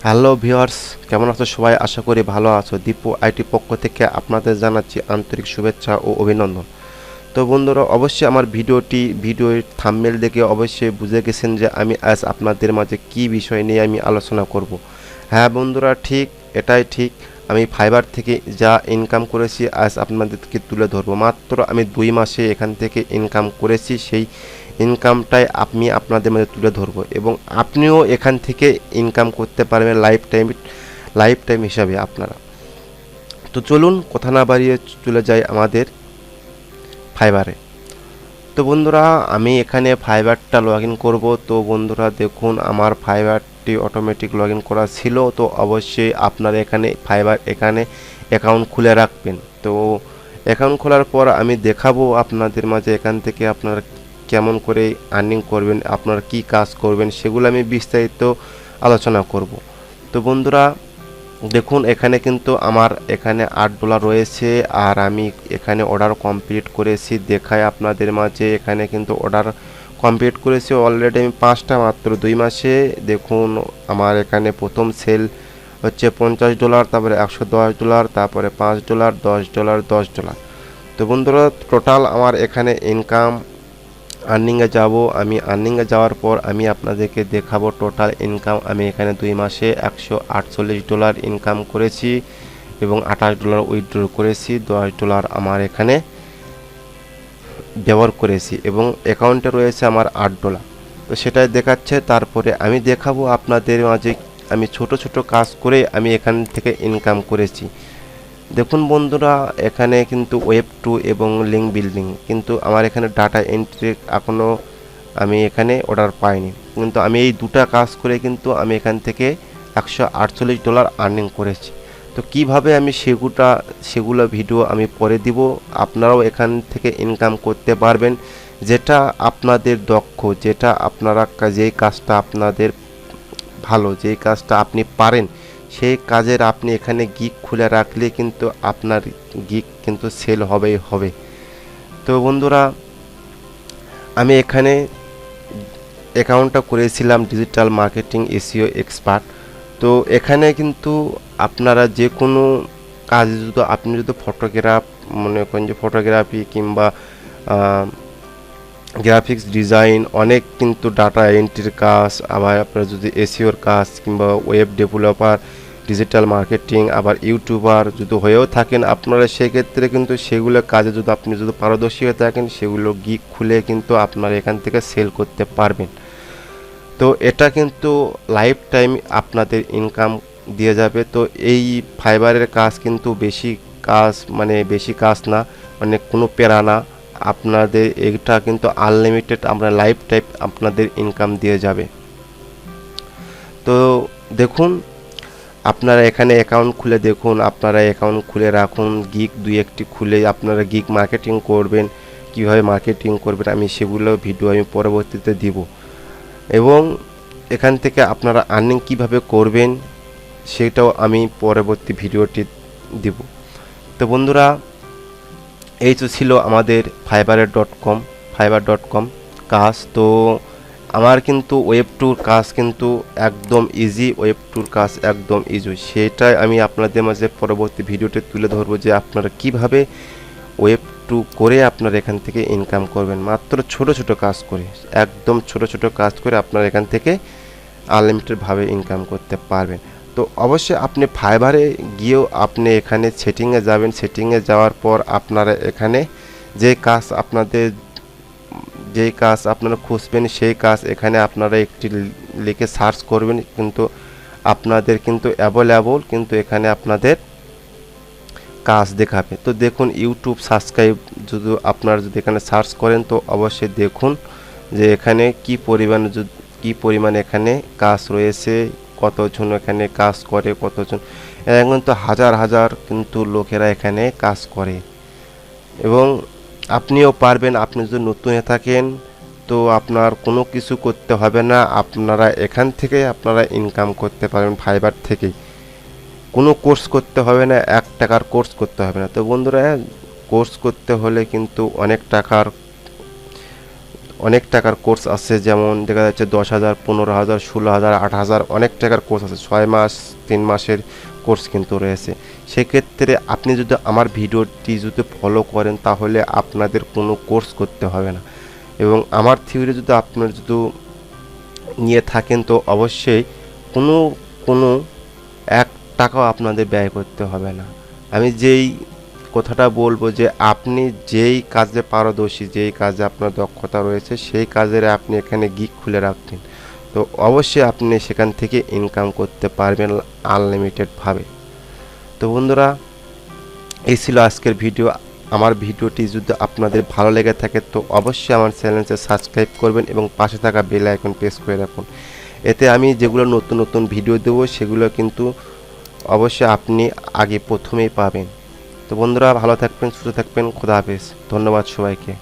Hello viewers, কেমন আছো সবাই? আশা করি ভালো আছো। দীপু আইটি পক্ষ থেকে আপনাদের জানাচ্ছি আন্তরিক শুভেচ্ছা ও অভিনন্দন। তো বন্ধুরা, অবশ্যই আমার ভিডিওর থাম্বনেল দেখে অবশ্যই বুঝে গেছেন যে আমি আজ আপনাদের মাঝে কি বিষয় নিয়ে আমি আলোচনা করব। হ্যাঁ বন্ধুরা, ঠিক এটাই ঠিক। আমি ফাইবার থেকে যা ইনকাম করেছি আজ আপনাদেরকে তুলে ধরবো। মাত্র আমি 2 মাসে এখান থেকে ইনকাম করেছি, সেই ইনকামটাই আমি আপনাদের মাঝে তুলে ধরবো এবং আপনিও এখান থেকে ইনকাম করতে পারবেন লাইফ টাইম হিসাবে আপনারা। তো চলুন কথা না বাড়িয়ে চলে যাই আমাদের ফাইবারে। তো বন্ধুরা, আমি এখানে ফাইবারটা লগ ইন করবো। তো বন্ধুরা দেখুন, আমার ফাইবারটি অটোমেটিক লগ ইন করা ছিল। তো অবশ্যই আপনারা এখানে অ্যাকাউন্ট খুলে রাখবেন। তো অ্যাকাউন্ট খোলার পর আমি দেখাবো আপনাদের মাঝে এখান থেকে আপনারা কেমন করে আর্নিং করবেন, আপনারা কি কাজ করবেন, সেগুলো আমি বিস্তারিত আলোচনা করব। তো বন্ধুরা দেখুন, এখানে কিন্তু আমার এখানে $8 রয়েছে আর আমি এখানে অর্ডার কমপ্লিট করেছি। দেখায় আপনাদের মাঝে এখানে কিন্তু অর্ডার কমপ্লিট করেছি অলরেডি আমি 5টা মাত্র 2 মাসে। দেখুন, আমার এখানে প্রথম সেল হচ্ছে $50, তারপরে $110, তারপরে $5, $10, $10। তো বন্ধুরা, টোটাল আমার এখানে ইনকাম আর্নিংয়ে যাব। আমি আর্নিংয়ে যাওয়ার পর আমি আপনাদেরকে দেখাবো টোটাল ইনকাম। আমি এখানে 2 মাসে $148 ইনকাম করেছি এবং $28 উইথড্র করেছি, $10 আমার এখানে ব্যবহার করেছি এবং অ্যাকাউন্টে রয়েছে আমার $8। তো সেটাই দেখাচ্ছে। তারপরে আমি দেখাবো আপনাদের মাঝে আমি ছোট ছোট কাজ করে আমি এখান থেকে ইনকাম করেছি। দেখুন বন্ধুরা, এখানে কিন্তু ওয়েব 2 এবং লিঙ্ক বিল্ডিং, কিন্তু আমার এখানে ডাটা এন্ট্রি এখনও আমি এখানে অর্ডার পাইনি, কিন্তু আমি এই দুটা কাজ করে কিন্তু আমি এখান থেকে $148 আর্নিং করেছি। তো কিভাবে আমি সেগুলো ভিডিও আমি পরে দিব। আপনারাও এখান থেকে ইনকাম করতে পারবেন, যেটা আপনাদের দক্ষ, যেটা আপনারা যেই কাজটা আপনাদের ভালো, যেই কাজটা আপনি পারেন, সেই কাজের আপনি এখানে গিগ খুলে রাখলে কিন্তু আপনার গিগ কিন্তু সেল হবেই হবে। তো বন্ধুরা, আমি এখানে অ্যাকাউন্টটা করেছিলাম ডিজিটাল মার্কেটিং এসইও এক্সপার্ট। তো এখানে কিন্তু আপনারা যে কোনো কাজে আপনি যদি মনে করেন যে ফটোগ্রাফি কিংবা গ্রাফিক্স ডিজাইন, অনেক কিন্তু ডাটা এন্ট্রির কাজ, আবার আপনারা যদি এসইওর কাজ কিংবা ওয়েব ডেভেলপার, ডিজিটাল মার্কেটিং, আবার ইউটিউবার যদি হয়েও থাকেন আপনারা, সেক্ষেত্রে কিন্তু সেগুলো কাজে আপনি যদি পারদর্শী হয়ে থাকেন, সেগুলো গিগ খুলে কিন্তু আপনারা এখান থেকে সেল করতে পারবেন। তো এটা কিন্তু লাইফ টাইম আপনাদের ইনকাম দিয়ে যাবে। তো এই ফাইবারের কাজ কিন্তু বেশি কাজ না, মানে কোনো প্যারা না। আপনাদের এটা কিন্তু আনলিমিটেড, আমরা লাইফ টাইম আপনাদের ইনকাম দিয়ে যাবে। তো দেখুন, আপনারা এখানে অ্যাকাউন্ট খুলে দেখুন, আপনারা অ্যাকাউন্ট খুলে রাখুন, গিগ 2-1টি খুলে আপনারা গিগ মার্কেটিং করবেন। কীভাবে মার্কেটিং করবেন আমি সেগুলো ভিডিও আমি পরবর্তীতে দিব এবং এখান থেকে আপনারা আর্নিং কিভাবে করবেন সেটাও আমি পরবর্তী ভিডিওটি দিব। তো বন্ধুরা, এই তো ছিল আমাদের ফাইবার.কম কাজ। তো আমার কিন্তু ওয়েব টুর কাজ কিন্তু একদম ইজি, ওয়েব টুর কাজ একদম ইজি, সেটাই আমি আপনাদের মাঝে পরবর্তী ভিডিওতে তুলে ধরবো যে আপনারা কিভাবে ওয়েব টু করে আপনারা এখান থেকে ইনকাম করবেন। মাত্র ছোট ছোট কাজ করে, একদম ছোট ছোট কাজ করে আপনারা এখান থেকে আনলিমিটেডভাবে ইনকাম করতে পারবেন। তো অবশ্যই আপনি ফাইবারে গিয়েও আপনি এখানে সেটিংয়ে যাবেন। সেটিংয়ে যাওয়ার পর আপনারা এখানে যে কাজ আপনারা খুঁজবেন, সেই কাজ এখানে আপনারা একটি লিখে সার্চ করবেন, কিন্তু আপনাদের কিন্তু অ্যাভেলেবল কিন্তু এখানে আপনাদের কাজ দেখাবে। তো দেখুন, ইউটিউব সাবস্ক্রাইব আপনারা যদি এখানে সার্চ করেন, তো অবশ্যই দেখুন যে এখানে কি পরিমাণ এখানে কাজ রয়েছে, কতজন এখানে কাজ করে, কতজন। এখন তো হাজার কিন্তু লোকেরা এখানে কাজ করে এবং আপনিও পারবেন। আপনি যদি নতুন হয়ে থাকেন তো আপনার কোনো কিছু করতে হবে না, আপনারা এখান থেকে আপনারা ইনকাম করতে পারবেন ফাইবার থেকেই। কোনো কোর্স করতে হবে না, $1 কোর্স করতে হবে না। তো বন্ধুরা, কোর্স করতে হলে কিন্তু অনেক টাকার অনেক টাকার কোর্স আছে, যেমন দেখা যাচ্ছে 10,000, 15,000, 16,000, 8,000 অনেক টাকার কোর্স আছে, 6 মাস 3 মাসের কোর্স কিন্তু রয়েছে। সেক্ষেত্রে আপনি যদি আমার ভিডিওটি যদি ফলো করেন তাহলে আপনাদের কোনো কোর্স করতে হবে না, এবং আমার থিওরি যদি আপনার যদি নিয়ে থাকেন তো অবশ্যই কোনো কোনো 1 টাকাও আপনাদের ব্যয় করতে হবে না। আমি যেই কথাটা বলবো যে আপনি যেই কাজে পারদর্শী, যেই কাজে আপনার দক্ষতা রয়েছে সেই কাজের আপনি এখানে গিগ খুলে রাখতেন, তো অবশ্যই আপনি সেখান থেকে ইনকাম করতে পারবেন আনলিমিটেডভাবে। তো বন্ধুরা, এই ছিল আজকের ভিডিও। আমার ভিডিওটি যদি আপনাদের ভালো লেগে থাকে তো অবশ্যই আমার চ্যানেলকে সাবস্ক্রাইব করবেন এবং পাশে থাকা বেল আইকন প্রেস করে রাখুন। এতে আমি যেগুলো নতুন নতুন ভিডিও দেবো সেগুলো কিন্তু অবশ্যই আপনি আগে প্রথমেই পাবেন। তো বন্ধুরা, ভালো থাকবেন, সুস্থ থাকবেন, খোদা হাফেজ, ধন্যবাদ সবাইকে।